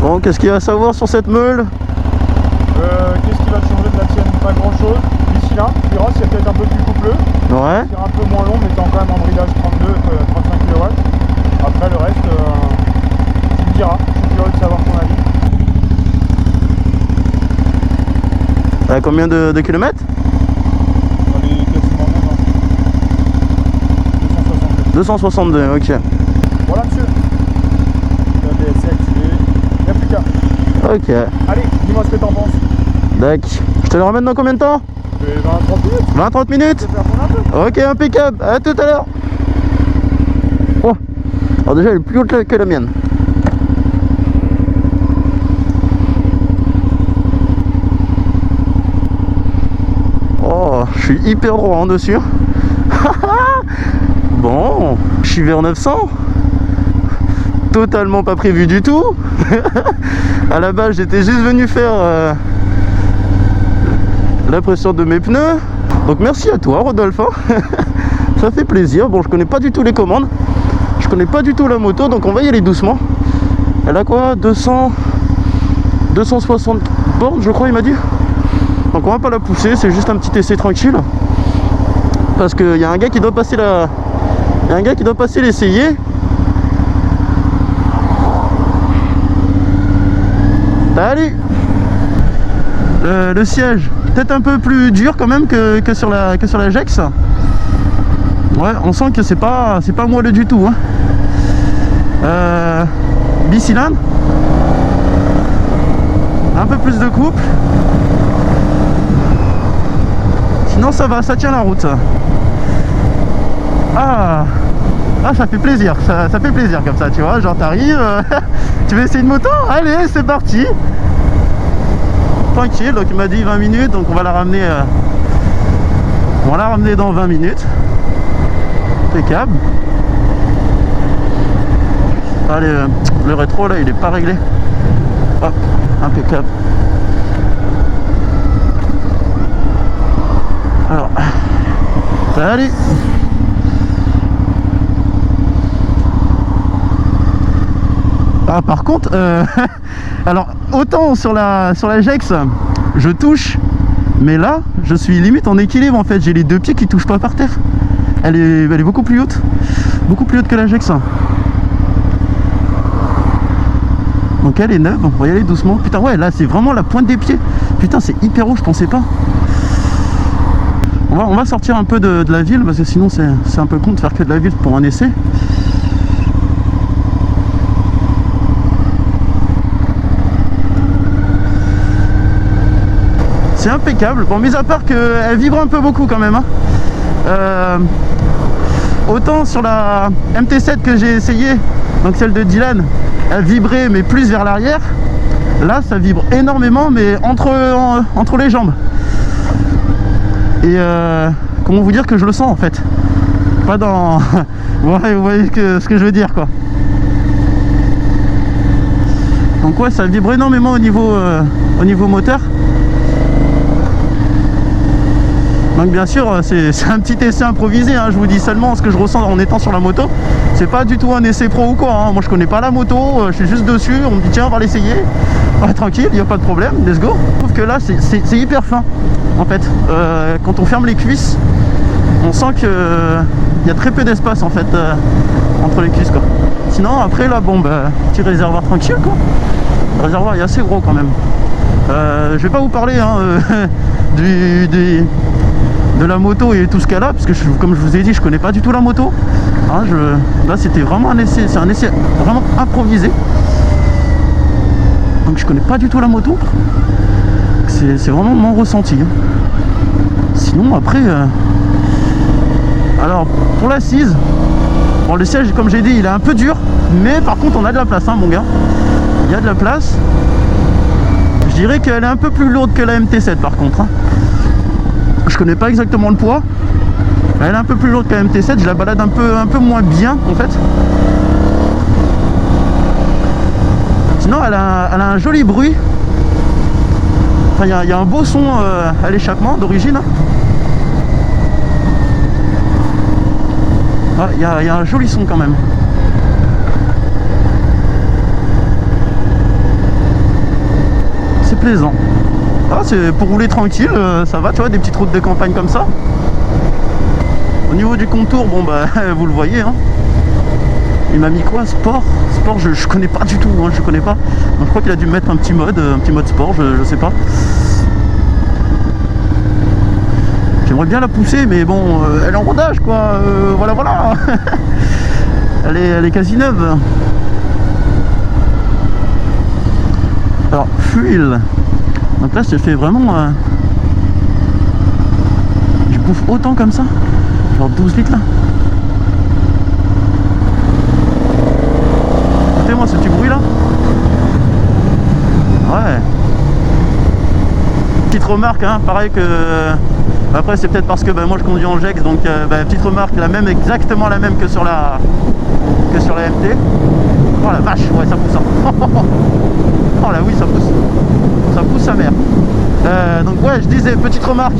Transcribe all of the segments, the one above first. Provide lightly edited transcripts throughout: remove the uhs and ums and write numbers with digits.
Bon, qu'est-ce qu'il y a à savoir sur cette meule? Qu'est-ce qui va changer de la tienne? Pas grand chose. D'ici là, tu verras, c'est peut-être un peu plus coupleux. Ouais. C'est un peu moins long, mais t'es quand même en bridage 35 kW. Après le reste, tu me diras. Je suis curieux de savoir ton avis. À combien de kilomètres? On est quasiment même. 262. 262, ok. Voilà monsieur. Le ABS est activé. Il n'y a plus qu'à. Ok. Allez, dis-moi ce que t'en penses. D'accord. Je te le ramène dans combien de temps? 20-30 minutes. 20-30 minutes? Je vais faire tourner un peu. Ok, impeccable. À tout à l'heure. Oh. Alors déjà, elle est plus haute que la mienne. Oh, je suis hyper droit en dessus. Bon, je suis vers 900. Totalement pas prévu du tout. À la base, j'étais juste venu faire la pression de mes pneus. Donc merci à toi, Rodolphe. Ça fait plaisir. Bon, je connais pas du tout les commandes. Je connais pas du tout la moto, donc on va y aller doucement. Elle a quoi? 260 bornes, je crois, il m'a dit. Donc on va pas la pousser, c'est juste un petit essai tranquille. Parce qu'il y a un gars qui doit passer la... Il y a un gars qui doit passer l'essayer. Salut. Le siège, peut-être un peu plus dur quand même que sur la Jex. Ouais, on sent que c'est pas moelleux du tout, hein. Bicylindre. Un peu plus de couple. Sinon ça va, ça tient la route. Ah, ça fait plaisir, ça fait plaisir comme ça, tu vois, genre t'arrives, tu veux essayer une moto? Allez, c'est parti. Tranquille, donc il m'a dit 20 minutes, donc on va la ramener dans 20 minutes. Impeccable. Allez, le rétro là, il est pas réglé. Hop, impeccable. Alors, salut. Ah, par contre, alors autant sur la Jex, je touche, mais là, je suis limite en équilibre en fait. J'ai les deux pieds qui touchent pas par terre. Elle est beaucoup plus haute que la Jex. Donc elle est neuve, on va y aller doucement. Putain, ouais, là c'est vraiment la pointe des pieds. Putain, c'est hyper haut, je pensais pas. On va sortir un peu de la ville parce que sinon c'est un peu con de faire que de la ville pour un essai. C'est impeccable. Bon, mis à part qu'elle vibre un peu beaucoup quand même, hein. Autant sur la MT7 que j'ai essayé, donc celle de Dylan, elle vibrait mais plus vers l'arrière. Là ça vibre énormément mais entre les jambes. Et comment vous dire que je le sens en fait. Pas dans... Ouais, vous voyez ce que je veux dire quoi. Donc ouais, ça vibre énormément au niveau moteur. Donc bien sûr c'est un petit essai improvisé, hein. Je vous dis seulement ce que je ressens en étant sur la moto. C'est pas du tout un essai pro ou quoi, hein. Moi je connais pas la moto, je suis juste dessus, on me dit tiens on va l'essayer. Ouais, tranquille, il n'y a pas de problème, let's go. Je trouve que là c'est hyper fin en fait. Quand on ferme les cuisses, on sent que il y a très peu d'espace en fait entre les cuisses quoi. Sinon après là bon bah petit réservoir tranquille quoi. Le réservoir est assez gros quand même. Je vais pas vous parler hein, de la moto et tout ce qu'elle a parce que comme je vous ai dit je connais pas du tout la moto, hein, là c'était vraiment un essai, c'est un essai vraiment improvisé, donc je connais pas du tout la moto, c'est vraiment mon ressenti, hein. Sinon après alors pour l'assise, bon le siège comme j'ai dit il est un peu dur mais par contre on a de la place hein, mon gars, il y a de la place. Je dirais qu'elle est un peu plus lourde que la MT7 par contre, hein. Je connais pas exactement le poids. Elle est un peu plus lourde que la MT7. Je la balade un peu moins bien en fait. Sinon elle a un joli bruit. Enfin il y a un beau son à l'échappement d'origine. Il y a un joli son quand même. plaisant. Ah, c'est pour rouler tranquille, ça va, tu vois, des petites routes de campagne comme ça. Au niveau du contour, bon bah vous le voyez, hein. Il m'a mis quoi? Sport? Sport, je connais pas du tout, hein, je connais pas. Donc je crois qu'il a dû mettre un petit mode sport, je sais pas. J'aimerais bien la pousser, mais bon, elle est en rodage, quoi. Voilà, voilà. elle est quasi neuve. Alors, fuel. Donc là, je fais vraiment... je bouffe autant comme ça. Genre 12 litres, là. Écoutez-moi ce petit bruit, là. Ouais. Petite remarque, hein, pareil que... Après c'est peut-être parce que moi je conduis en Gex, donc petite remarque, exactement la même que sur la MT. Oh la vache, ouais ça pousse, hein. Oh là oui ça pousse sa mère. Donc ouais, je disais, petite remarque,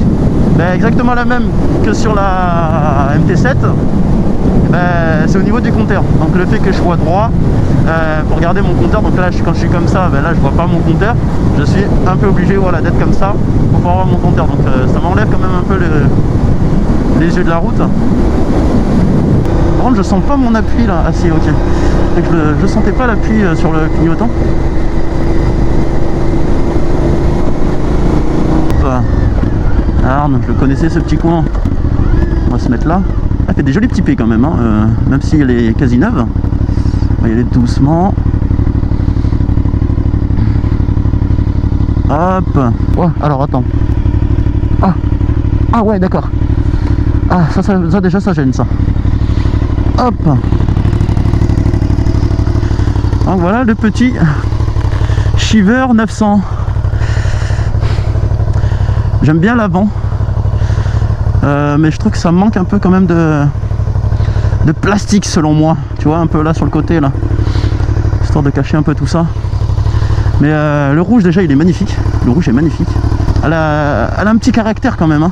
exactement la même que sur la MT7. C'est au niveau du compteur, donc le fait que je sois droit pour regarder mon compteur, donc là quand je suis comme ça, là je vois pas mon compteur, je suis un peu obligé, voilà, d'être comme ça pour pouvoir voir mon compteur, donc ça m'enlève quand même un peu les yeux de la route. Par contre je sens pas mon appui là, ah si, ok, donc je sentais pas l'appui sur le clignotant. Arne, je connaissais ce petit coin, on va se mettre là. Elle fait des jolis petits P quand même, hein, même si elle est quasi neuve. On va y aller doucement. Hop. Ouais, alors attends. Ah ouais, d'accord. Ah, ça déjà, ça gêne ça. Hop. Donc voilà le petit Shiver 900. J'aime bien l'avant. Mais je trouve que ça manque un peu quand même de plastique selon moi, tu vois, un peu là sur le côté là, histoire de cacher un peu tout ça. Mais le rouge déjà il est magnifique, le rouge est magnifique. Elle a un petit caractère quand même, hein.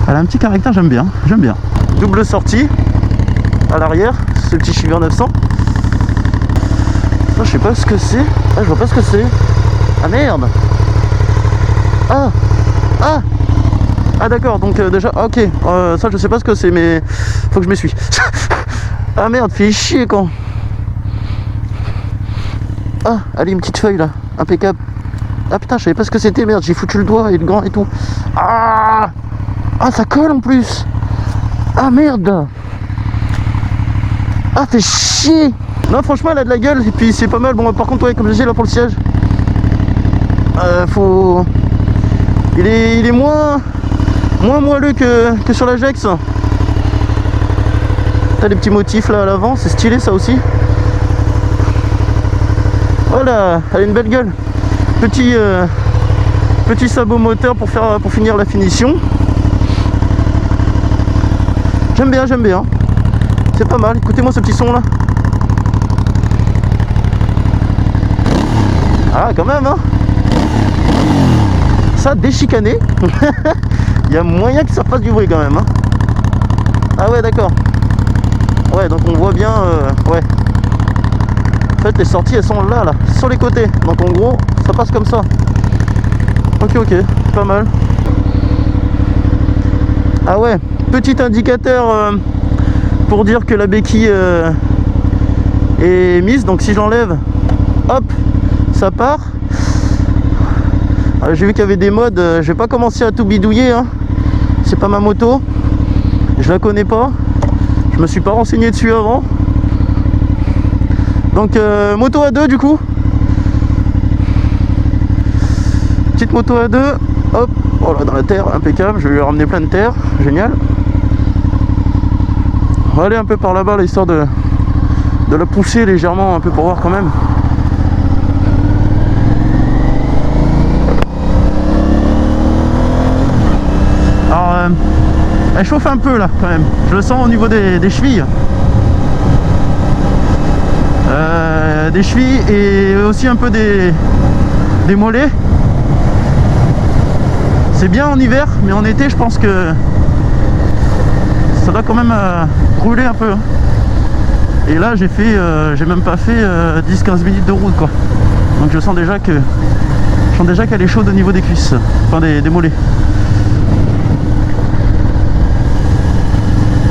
Elle a un petit caractère, j'aime bien. Double sortie à l'arrière, ce petit Shiver 900. Ça, je sais pas ce que c'est, je vois pas ce que c'est. Ah merde. Ah d'accord, donc déjà, ok, ça je sais pas ce que c'est, mais faut que je m'essuie. Ah merde, fait chier quand. Ah, allez, une petite feuille là, impeccable. Ah putain, je savais pas ce que c'était, merde, j'ai foutu le doigt et le gant et tout. Ah, ça colle en plus. Ah merde. Ah, fait chier. Non, franchement, elle a de la gueule, et puis c'est pas mal. Bon, par contre, ouais, comme je disais là pour le siège, faut... Il est moins moelleux que sur la Gex. T'as des petits motifs là à l'avant, c'est stylé ça aussi. Voilà, elle a une belle gueule. Petit sabot moteur pour finir la finition. J'aime bien. C'est pas mal, écoutez-moi ce petit son là. Ah quand même, hein. Ça déchicané. Il y a moyen que ça fasse du bruit quand même, hein. Ah ouais, d'accord. Ouais, donc on voit bien, ouais. En fait, les sorties, elles sont là, sur les côtés. Donc en gros, ça passe comme ça. Ok, pas mal. Ah ouais, petit indicateur pour dire que la béquille est mise. Donc si j'enlève, hop, ça part. J'ai vu qu'il y avait des modes, je vais pas commencer à tout bidouiller, hein. C'est pas ma moto, je la connais pas, je me suis pas renseigné dessus avant. Donc moto à deux du coup, petite moto à deux, hop, voilà, dans la terre, impeccable, je vais lui ramener plein de terre, génial. On va aller un peu par là-bas, histoire de la pousser légèrement un peu pour voir quand même. Alors elle chauffe un peu là quand même, je le sens au niveau des chevilles. Des chevilles et aussi un peu des mollets. C'est bien en hiver, mais en été je pense que ça doit quand même brûler un peu. Et là j'ai même pas fait 10-15 minutes de route quoi. Donc je sens déjà que Je sens déjà qu'elle est chaude au niveau des cuisses, enfin des mollets.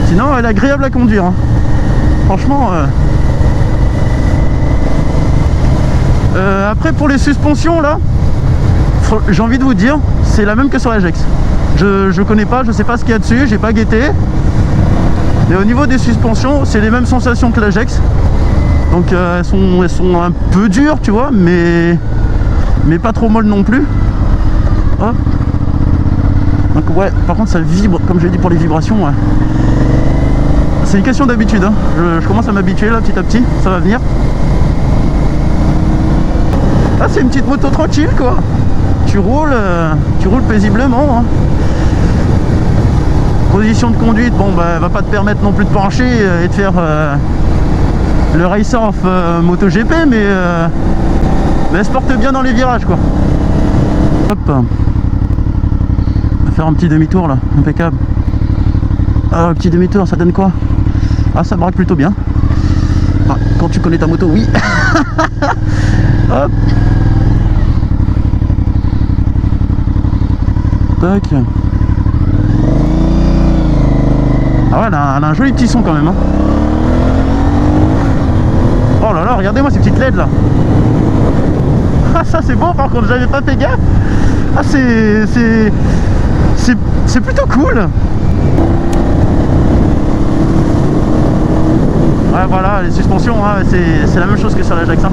Sinon elle est agréable à conduire, hein. Franchement après pour les suspensions là, j'ai envie de vous dire, c'est la même que sur la Gex. Je connais pas, je sais pas ce qu'il y a dessus, j'ai pas guetté. Mais au niveau des suspensions, c'est les mêmes sensations que la Gex. Donc elles sont un peu dures, tu vois, mais pas trop molles non plus. Hop. Donc ouais, par contre ça vibre, comme je l'ai dit pour les vibrations, ouais. C'est une question d'habitude, hein. Je commence à m'habituer là petit à petit, ça va venir. Ah, c'est une petite moto tranquille quoi. Tu roules paisiblement, hein. Position de conduite, bon bah elle va pas te permettre non plus de pencher et de faire le race off MotoGP, mais elle se porte bien dans les virages quoi. Hop, on va faire un petit demi-tour là, impeccable. Alors un petit demi-tour, ça donne quoi? Ah, ça braque plutôt bien. Enfin, quand tu connais ta moto, oui. Hop. Tac. Ah ouais, elle a un joli petit son quand même, hein. Oh là là, regardez-moi ces petites LED là. Ah, ça c'est beau, par contre j'avais pas fait gaffe. Ah, c'est plutôt cool. Ouais, voilà, les suspensions, hein, c'est la même chose que sur la Gex, hein.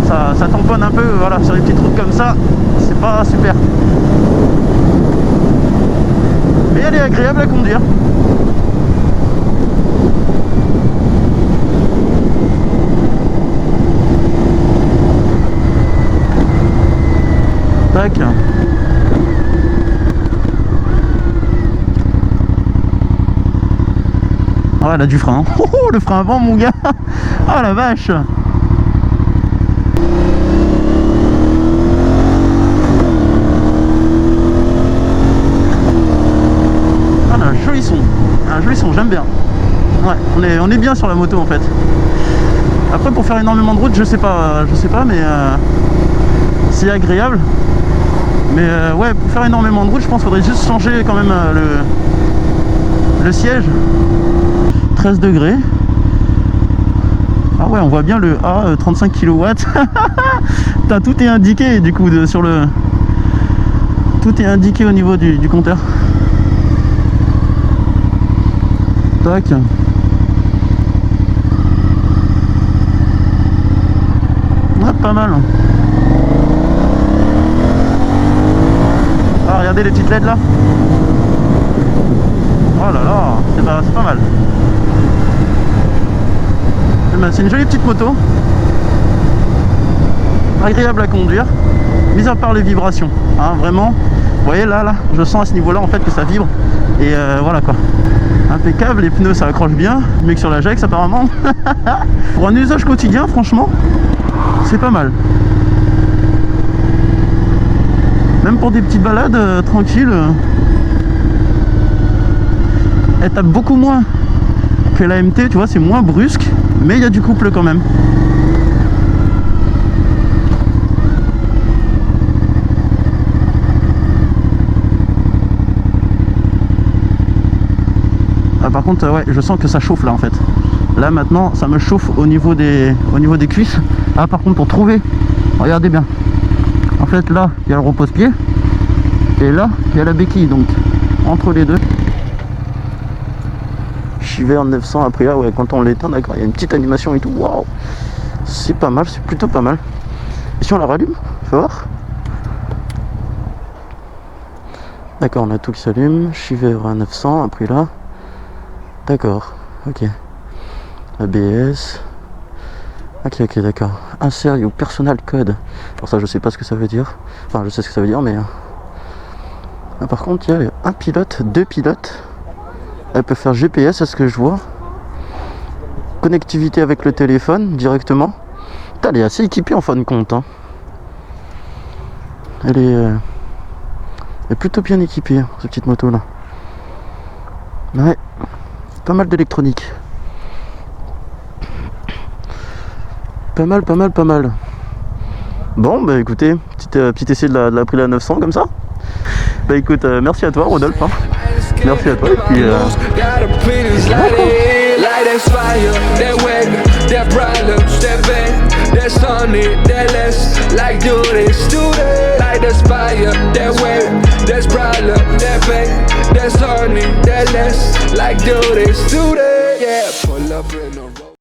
Ça tamponne un peu, voilà, sur les petites routes comme ça, c'est pas super. Mais elle est agréable à conduire. Tac. Ah, elle a du frein. Oh, oh, le frein avant, mon gars. Ah la vache. Ah, un joli son. Un joli son, j'aime bien. Ouais, on est bien sur la moto en fait. Après, pour faire énormément de route, je sais pas, mais c'est agréable. Mais ouais, pour faire énormément de route, je pense qu'il faudrait juste changer quand même le siège. 13 degrés. Ah ouais, on voit bien le A, 35 kW. Tout est indiqué du coup sur le... Tout est indiqué au niveau du compteur. Tac. Ah, pas mal. Ah, regardez les petites LED là. Oh là là, c'est pas mal. C'est une jolie petite moto. Agréable à conduire. Mis à part les vibrations. Hein, vraiment. Vous voyez là, je sens à ce niveau-là en fait que ça vibre. Et voilà quoi. Impeccable, les pneus ça accroche bien. Mieux que sur la Gex apparemment. Pour un usage quotidien, franchement, c'est pas mal. Même pour des petites balades tranquilles. Elle tape beaucoup moins que la MT, tu vois, c'est moins brusque, mais il y a du couple quand même. Ah, par contre, ouais, je sens que ça chauffe là en fait. Là maintenant, ça me chauffe au niveau des cuisses. Ah, par contre, pour trouver, regardez bien. En fait, là, il y a le repose-pied, et là, il y a la béquille, donc entre les deux. Chiver 900 après là, ouais, quand on l'éteint, d'accord, il y a une petite animation et tout. Waouh, c'est pas mal, c'est plutôt pas mal. Et si on la rallume, faut voir. D'accord, on a tout qui s'allume. Chiver à 900 après là. D'accord, ok. ABS. Ok, d'accord. Insert your personal code. Pour ça, je sais pas ce que ça veut dire. Enfin, je sais ce que ça veut dire, mais ah, par contre, il y a un pilote, deux pilotes. Elle peut faire GPS, à ce que je vois. Connectivité avec le téléphone directement. Putain, elle est assez équipée en fin de compte, hein. Elle est plutôt bien équipée, hein, cette petite moto là. Ouais, pas mal d'électronique. Pas mal. Bon, bah écoutez, petit essai de la Aprilia 900 comme ça. Bah écoute, merci à toi Rodolphe. Hein. Merci à toi et puis... That's fire, that wet, that problems, that bad, that's on it, that less, like do this, like that's fire, that wet, that's problem, that bad, that's on it, that less, like do this,